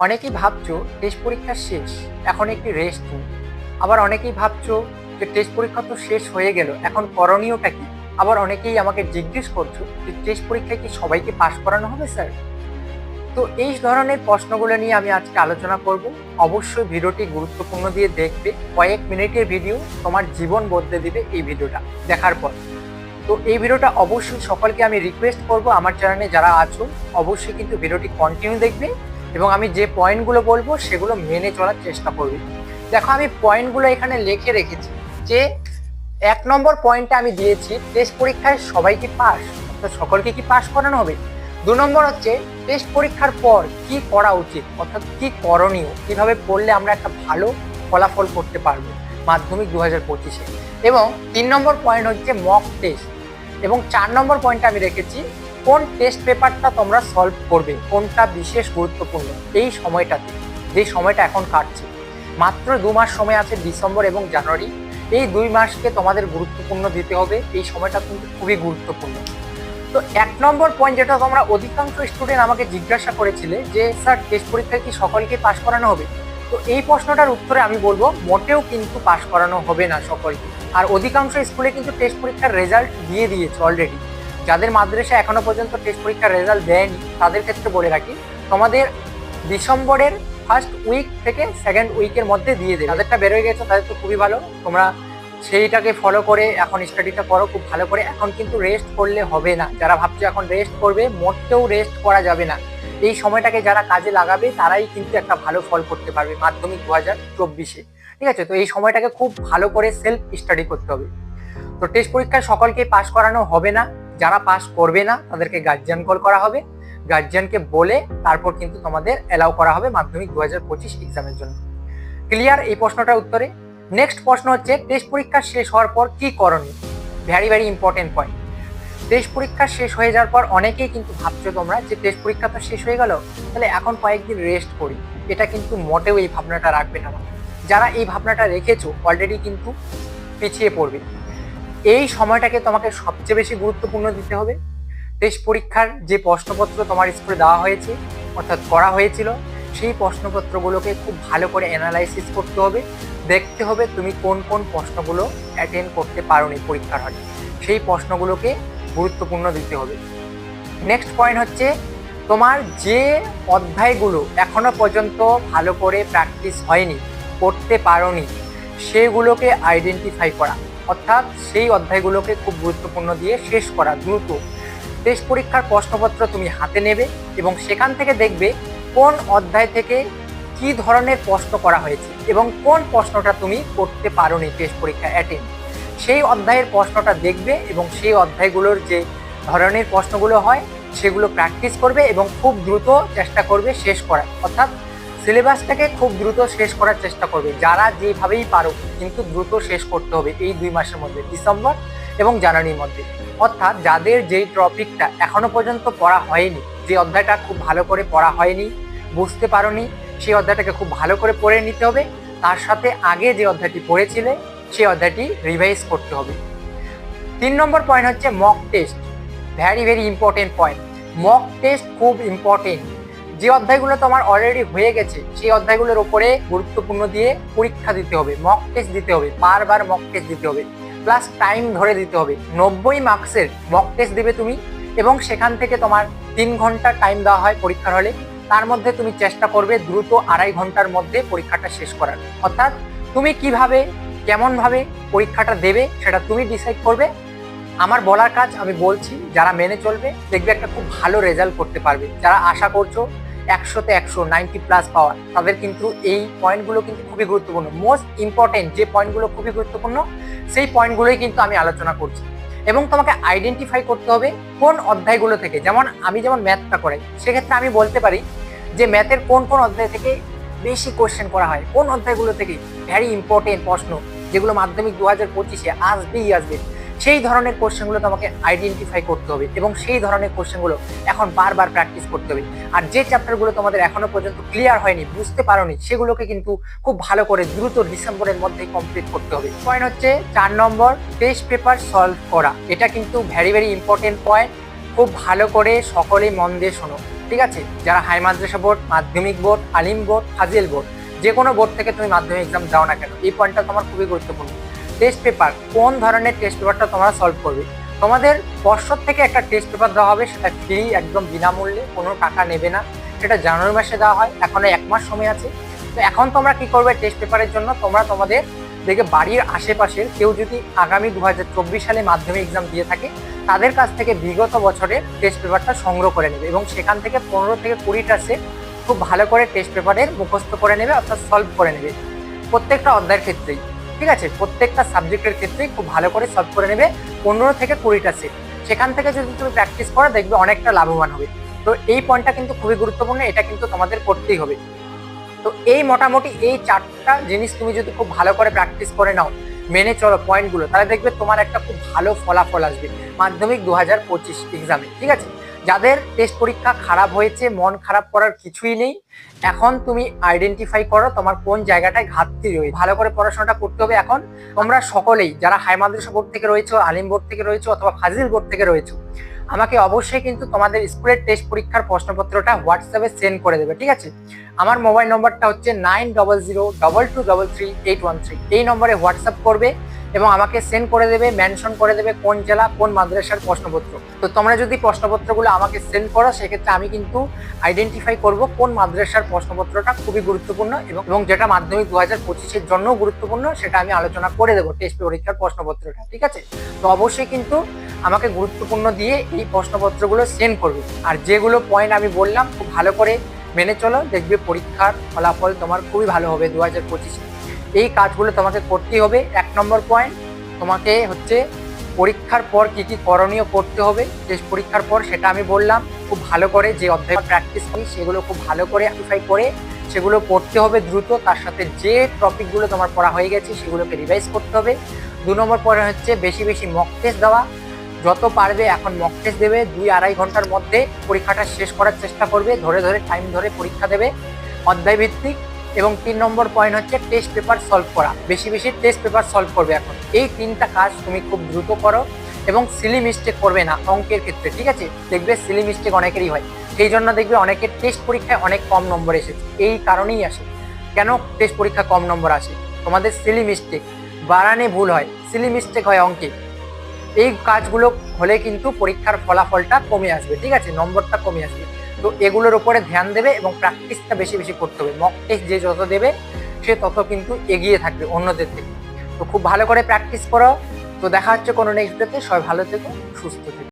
অনেকেই ভাবছো টেস্ট পরীক্ষা শেষ, এখন একটি রেস্ট নিই। আবার অনেকেই ভাবছো যে টেস্ট পরীক্ষা তো শেষ হয়ে গেল, এখন করণীয়টা কি। আবার অনেকেই আমাকে জিজ্ঞেস করছো যে টেস্ট পরীক্ষায় কি সবাইকে পাশ করানো হবে স্যার। তো এই ধরনের প্রশ্নগুলো নিয়ে আমি আজকে আলোচনা করব। অবশ্যই ভিডিওটি গুরুত্বপূর্ণ দিয়ে দেখবে। কয়েক মিনিটের ভিডিও, তোমার জীবন বদলে দিবে এই ভিডিওটা দেখার পর। তো এই ভিডিওটা অবশ্যই সকলকে আমি রিকোয়েস্ট করব, আমার চ্যানেলে যারা আছো অবশ্যই কিন্তু ভিডিওটি কন্টিনিউ দেখবে এবং আমি যে পয়েন্টগুলো বলবো সেগুলো মেনে চলার চেষ্টা করবে। দেখো, আমি পয়েন্টগুলো এখানে লিখে রেখেছি। যে 1 নম্বর পয়েন্টে আমি দিয়েছি টেস্ট পরীক্ষায় সবাইকে পাস, অর্থাৎ সকলকে কি পাস করানো হবে। 2 নম্বর হচ্ছে টেস্ট পরীক্ষার পর কি করা উচিত, অর্থাৎ কি করণীয়, কিভাবে পড়লে আমরা একটা ভালো ফলাফল করতে পারবো মাধ্যমিক 2025-এ। এবং 3 নম্বর পয়েন্ট হচ্ছে মক টেস্ট। এবং 4 নম্বর পয়েন্টে আমি রেখেছি কোন টেস্ট পেপারটা তোমরা সলভ করবে, কোনটা বিশেষ গুরুত্বপূর্ণ এই সময়টাতে, যে সময়টা এখন কাটছে। মাত্র 2 মাস সময় আছে, ডিসেম্বর এবং জানুয়ারি। এই 2 মাসকে তোমাদের গুরুত্বপূর্ণ দিতে হবে, এই সময়টা কিন্তু খুবই গুরুত্বপূর্ণ। তো 1 নম্বর পয়েন্ট, যেটা তোমরা অধিকাংশ স্টুডেন্ট আমাকে জিজ্ঞাসা করেছিলে যে স্যার টেস্ট পরীক্ষায় কি সকলকে পাশ করানো হবে। তো এই প্রশ্নটার উত্তরে আমি বলবো মোটেও কিন্তু পাশ করানো হবে না সকলকে। আর অধিকাংশ স্কুলে কিন্তু টেস্ট পরীক্ষার রেজাল্ট দিয়ে দিয়েছে অলরেডি। যাদের মাদ্রাসা এখনো পর্যন্ত টেস্ট পরীক্ষার রেজাল্ট দেয়নি তাদের ক্ষেত্রে বলে রাখি, তোমাদের ডিসেম্বরের ফার্স্ট উইক থেকে সেকেন্ড উইকের মধ্যে দিয়ে দেবে। যাদেরটা বেরোয় গেছে তাদের তো খুবই ভালো, তোমরা সেইটাকে ফলো করে এখন স্টাডিটা করো খুব ভালো করে। এখন কিন্তু রেস্ট করলে হবে না। যারা ভাবছো এখন রেস্ট করবে, মোটেও রেস্ট করা যাবে না। এই সময়টাকে যারা কাজে লাগাবে তারাই কিন্তু একটা ভালো ফল করতে পারবে মাধ্যমিক 2024-এ। ঠিক আছে, তো এই সময়টাকে খুব ভালো করে সেলফ স্টাডি করতে হবে। তো টেস্ট পরীক্ষায় সকলকে পাস করানো হবে না, যারা পাস করবে না তাদেরকে গার্জিয়ান কল করা হবে। গার্জিয়ানকে বলে তারপর কিন্তু তোমাদের অ্যালাউ করা হবে মাধ্যমিক 2025 এক্সামের জন্য। ক্লিয়ার এই প্রশ্নটার উত্তরে? নেক্সট প্রশ্ন হচ্ছে টেস্ট পরীক্ষা শেষ হওয়ার পর কি করণীয়। Very very important point. Test পরীক্ষা শেষ হয়ে যাওয়ার পর অনেকেই কিন্তু ভাবছো তোমরা যে টেস্ট পরীক্ষা তো শেষ হয়ে গেল, তাহলে এখন কয়েকদিন রেস্ট করি। এটা কিন্তু মোটেও এই ভাবনাটা রাখবে না। যারা এই ভাবনাটা রেখেছো অলরেডি কিন্তু পিছিয়ে পড়বে। এই সময়টাকে তোমাকে সবচেয়ে বেশি গুরুত্বপূর্ণ দিতে হবে। টেস্ট পরীক্ষার যে প্রশ্নপত্র তোমার স্কুলে দেওয়া হয়েছে, অর্থাৎ করা হয়েছিল, সেই প্রশ্নপত্রগুলোকে খুব ভালো করে অ্যানালাইসিস করতে হবে। দেখতে হবে তুমি কোন কোন প্রশ্নগুলো অ্যাটেন্ড করতে পারোনি পরীক্ষার হলে, সেই প্রশ্নগুলোকে গুরুত্বপূর্ণ দিতে হবে। নেক্সট পয়েন্ট হচ্ছে তোমার যে অধ্যায়গুলো এখনো পর্যন্ত ভালো করে প্র্যাকটিস হয়নি, করতে পারোনি, সেগুলোকে আইডেন্টিফাই করা, অর্থাৎ সেই অধ্যায়গুলোকে খুব গুরুত্বপূর্ণ দিয়ে শেষ করা দ্রুত। টেস্ট পরীক্ষার প্রশ্নপত্র তুমি হাতে নেবে এবং সেখান থেকে দেখবে কোন অধ্যায় থেকে কি ধরনের প্রশ্ন করা হয়েছে এবং কোন প্রশ্নটা তুমি করতে পারোনি টেস্ট পরীক্ষা অ্যাটেন্ড। সেই অধ্যায়ের প্রশ্নটা দেখবে এবং সেই অধ্যায়গুলোর যে ধরনের প্রশ্নগুলো হয় সেগুলো প্র্যাকটিস করবে এবং খুব দ্রুত চেষ্টা করবে শেষ করার, অর্থাৎ সিলেবাসটাকে খুব দ্রুত শেষ করার চেষ্টা করবে। যারা যেভাবেই পারো কিন্তু দ্রুত শেষ করতে হবে এই 2 মাসের মধ্যে, ডিসেম্বর এবং জানুয়ারির মধ্যে। অর্থাৎ যাদের যেই টপিকটা এখনো পর্যন্ত পড়া হয়নি, যে অধ্যায়টা খুব ভালো করে পড়া হয়নি, বুঝতে পারোনি, সেই অধ্যায়টাকে খুব ভালো করে পড়ে নিতে হবে। তার সাথে আগে যে অধ্যায়টি পড়েছিলে সেই অধ্যায়টি রিভাইজ করতে হবে। 3 নম্বর পয়েন্ট হচ্ছে mock test. Very very important point. Mock test খুব ইম্পর্টেন্ট। যে অধ্যায়গুলো তোমার অলরেডি হয়ে গেছে সেই অধ্যায়গুলোর উপরে গুরুত্বপূর্ণ দিয়ে পরীক্ষা দিতে হবে, মক টেস্ট দিতে হবে, বারবার মক টেস্ট দিতে হবে, প্লাস টাইম ধরে দিতে হবে। 90 মার্কসের মক টেস্ট দিবে তুমি এবং সেখান থেকে তোমার 3 ঘন্টা টাইম দেওয়া হয় পরীক্ষার হলে। তার মধ্যে তুমি চেষ্টা করবে দ্রুত 2.5 ঘন্টার মধ্যে পরীক্ষাটা শেষ করার। অর্থাৎ তুমি কিভাবে কেমনভাবে পরীক্ষাটা দেবে সেটা তুমি ডিসাইড করবে। আমার বলার কাজ আমি বলছি, যারা মেনে চলবে দেখবে একটা খুব ভালো রেজাল্ট করতে পারবে। যারা আশা করছো 100-তে 100, 90+ পাওয়ার, তাদের কিন্তু এই পয়েন্টগুলো কিন্তু খুবই গুরুত্বপূর্ণ। মোস্ট ইম্পর্টেন্ট যে পয়েন্টগুলো খুবই গুরুত্বপূর্ণ সেই পয়েন্টগুলোই কিন্তু আমি আলোচনা করছি। এবং তোমাকে আইডেন্টিফাই করতে হবে কোন অধ্যায়গুলো থেকে। যেমন আমি যেমন ম্যাথটা করাই, সেক্ষেত্রে আমি বলতে পারি যে ম্যাথের কোন কোন অধ্যায় থেকে বেশি কোশ্চেন করা হয়, কোন অধ্যায়গুলো থেকে ভেরি ইম্পর্টেন্ট প্রশ্ন যেগুলো মাধ্যমিক 2025-এ আসবেই আসবে, সেই ধরনের কোশ্চেনগুলো তোমাকে আইডেন্টিফাই করতে হবে এবং সেই ধরনের কোশ্চেনগুলো এখন বারবার প্র্যাকটিস করতে হবে। আর যে চ্যাপ্টারগুলো তোমাদের এখনো পর্যন্ত ক্লিয়ার হয়নি, বুঝতে পারোনি, সেগুলোকে কিন্তু খুব ভালো করে দ্রুত ডিসেম্বরের মধ্যেই কমপ্লিট করতে হবে। পয়েন্ট হচ্ছে 4 নম্বর, টেস্ট পেপার সলভ করা। এটা কিন্তু ভেরি ভেরি ইম্পর্টেন্ট পয়েন্ট। খুব ভালো করে সকলেই মন দিয়ে শোনো। ঠিক আছে? যারা হাই মাদ্রাসা বোর্ড, মাধ্যমিক বোর্ড, আলিম বোর্ড, ফাজিল বোর্ড, যে কোনো বোর্ড থেকে তুমি মাধ্যমিক এক্সাম দাও না কেন, এই পয়েন্টটা তোমার খুবই গুরুত্বপূর্ণ। টেস্ট পেপার, কোন ধরনের টেস্ট পেপারটা তোমরা সলভ করবে। তোমাদের পর্ষদ থেকে একটা টেস্ট পেপার দেওয়া হবে, সেটা ফ্রি, একদম বিনামূল্যে, কোনো টাকা নেবে না। সেটা জানুয়ারি মাসে দেওয়া হয়, এখনো 1 মাস সময় আছে। তো এখন তোমরা কি করবে, টেস্ট পেপারের জন্য তোমরা তোমাদের দেখে বাড়ির আশেপাশের কেউ যদি আগামী 2024 সালে মাধ্যমিক এক্সাম দিয়ে থাকে, তাদের কাছ থেকে বিগত বছরের টেস্ট পেপারটা সংগ্রহ করে নেবে এবং সেখান থেকে 15 থেকে 20টা সেট খুব ভালো করে টেস্ট পেপারের মুখস্থ করে নেবে, অর্থাৎ সলভ করে নেবে প্রত্যেকটা অধ্যায়ের ক্ষেত্রেই। ঠিক আছে? প্রত্যেকটা সাবজেক্টের ক্ষেত্রেই খুব ভালো করে সলভ করে নেবে 15 থেকে 20টা সেট। সেখান থেকে যদি তুমি প্র্যাকটিস করো, দেখবে অনেকটা লাভবান হবে। তো এই পয়েন্টটা কিন্তু খুবই গুরুত্বপূর্ণ, এটা কিন্তু তোমাদের করতেই হবে। তো এই মোটামুটি এই 4টা জিনিস তুমি যদি খুব ভালো করে প্র্যাকটিস করে নাও, মেনে চলো পয়েন্টগুলো, তাহলে দেখবে তোমার একটা খুব ভালো ফলাফল আসবে মাধ্যমিক 2025 এক্সামে। ঠিক আছে? যাদের টেস্ট পরীক্ষা খারাপ হয়েছে, মন খারাপ করার কিছুই নেই। এখন তুমি আইডেন্টিফাই করো তোমার কোন জায়গাটায় ঘাটতি রয়েছে, ভালো করে পড়াশোনাটা করতে হবে। এখন তোমরা সকলেই যারা হাই মাদ্রাসা বোর্ড থেকে রয়েছো, আলিম বোর্ড থেকে রয়েছো অথবা ফাজিল বোর্ড থেকে রয়েছো, আমাকে অবশ্যই কিন্তু তোমাদের স্কুলের টেস্ট পরীক্ষার প্রশ্নপত্রটা হোয়াটসঅ্যাপে সেন্ড করে দেবে। ঠিক আছে? আমার মোবাইল নম্বরটা হচ্ছে 9002233813। এই নম্বরে হোয়াটসঅ্যাপ করবে এবং আমাকে সেন্ড করে দেবে, মেনশন করে দেবে কোন জেলা, কোন মাদ্রাসার প্রশ্নপত্র। তো তোমরা যদি প্রশ্নপত্রগুলো আমাকে সেন্ড করো, সেক্ষেত্রে আমি কিন্তু আইডেন্টিফাই করব কোন মাদ্রাসার প্রশ্নপত্রটা খুবই গুরুত্বপূর্ণ এবং যেটা মাধ্যমিক 2025-এর জন্য গুরুত্বপূর্ণ, সেটা আমি আলোচনা করে দেবো টেস্ট পরীক্ষার প্রশ্নপত্রটা। ঠিক আছে? তো অবশ্যই কিন্তু আমাকে গুরুত্বপূর্ণ দিয়ে এই প্রশ্নপত্রগুলো সেন্ড করবে। আর যেগুলো পয়েন্ট আমি বললাম খুব ভালো করে মেনে চলো, দেখবে পরীক্ষার ফলাফল তোমার খুবই ভালো হবে 2025-এ। এই কাজগুলো তোমাকে করতেই হবে। 1 নম্বর পয়েন্ট, তোমাকে হচ্ছে পরীক্ষার পর কি কি করণীয় করতে হবে টেস্ট পরীক্ষার পর, সেটা আমি বললাম। খুব ভালো করে যে অধ্যায় প্র্যাকটিস করি সেগুলো খুব ভালো করে আইডেন্টিফাই করে সেগুলো পড়তে হবে দ্রুত। তার সাথে যে টপিকগুলো তোমার পড়া হয়ে গেছে সেগুলোকে রিভাইজ করতে হবে। 2 নম্বর পয়েন্ট হচ্ছে বেশি বেশি মক টেস্ট দেওয়া। যত পারবে এখন মক টেস্ট দেবে, 2-2.5 ঘন্টার মধ্যে পরীক্ষাটা শেষ করার চেষ্টা করবে, ধরে ধরে টাইম ধরে পরীক্ষা দেবে অধ্যায় ভিত্তিক। এবং 3 নম্বর পয়েন্ট হচ্ছে টেস্ট পেপার সলভ করা, বেশি বেশি টেস্ট পেপার সলভ করবে এখন। এই 3টা কাজ তুমি খুব দ্রুত করো এবং সিলি মিস্টেক করবে না অঙ্কের ক্ষেত্রে। ঠিক আছে? দেখবে সিলি মিস্টেক অনেকেরই হয়, সেই জন্য দেখবে অনেকের টেস্ট পরীক্ষায় অনেক কম নম্বর এসেছে। এই কারণেই আসে। কেন টেস্ট পরীক্ষা কম নম্বর আসে? তোমাদের সিলি মিস্টেক, বানানে ভুল হয়, সিলি মিস্টেক হয় অঙ্কে। এই কাজগুলো হলে কিন্তু পরীক্ষার ফলাফলটা কমে আসবে। ঠিক আছে? নম্বরটা কমে আসবে। তো এগুলোর উপরে ধ্যান দেবে এবং প্র্যাকটিসটা বেশি বেশি করতে হবে। মক টেস্ট যে যত দেবে সে তত কিন্তু এগিয়ে থাকবে অন্যদের থেকে। তো খুব ভালো করে প্র্যাকটিস করো। তো দেখা হচ্ছে কোনো নেক্সট ডেতে। সবাই ভালো থেকো, সুস্থ থেকো।